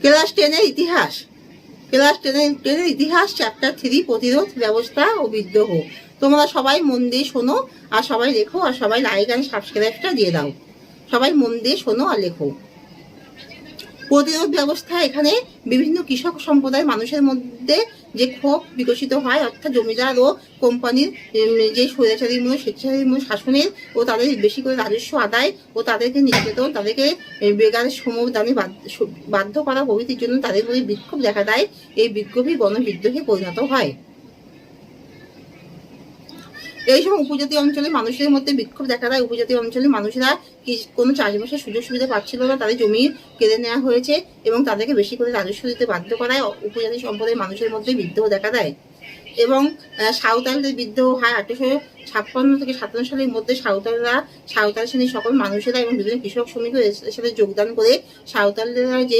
Class 10-এর ইতিহাস। Class 10-এর ইতিহাস chapter 3 প্রতিরোধ ব্যবস্থা ও বিদ্রোহ। তোমরা সবাই মন দিয়ে শোনো আর সবাই লেখো আর সবাই লাইক আর সাবস্ক্রাইবটা দিয়ে দাও। সবাই মন দিয়ে শোনো আর লেখো। প্রতিরোধ ব্যবস্থা এখানে বিভিন্ন কৃষক সম্প্রদায়ের মানুষের মধ্যে যে ক্ষোভ বিকশিত হয়, অর্থাৎ জমিদার ও কোম্পানির যে স্বৈরাচারীমূলক স্বেচ্ছাচারীমূলক শাসনের ও তাদের বেশি করে রাজস্ব আদায় ও তাদেরকে নির্যাতন, তাদেরকে বেগারের সমদানে বাধ্য করা প্রভৃতির জন্য তাদের মধ্যে বিক্ষোভ দেখা দেয়। এই বিক্ষোভই গণবিদ্রোহে পরিণত হয়। এই সময় উপজাতি অঞ্চলের মানুষের মধ্যে বিক্ষোভ দেখা দেয়। উপজাতি অঞ্চলের মানুষেরা কোনো চাষবাসের সুযোগ সুবিধা পাচ্ছিল না, তাদের জমি কেড়ে নেওয়া হয়েছে এবং তাদেরকে বেশি করে রাজস্ব দিতে বাধ্য করায় উপজাতি সম্প্রদায়ের মানুষের মধ্যে বিদ্রোহ দেখা দেয়। এবং সাঁওতালদের বিদ্রোহ হয় 1856 থেকে 57 সালের মধ্যে। সাঁওতাল শ্রেণীর সকল মানুষেরা এবং বিভিন্ন কৃষক শ্রমিকও এর সাথে যোগদান করে সাঁওতালরা যে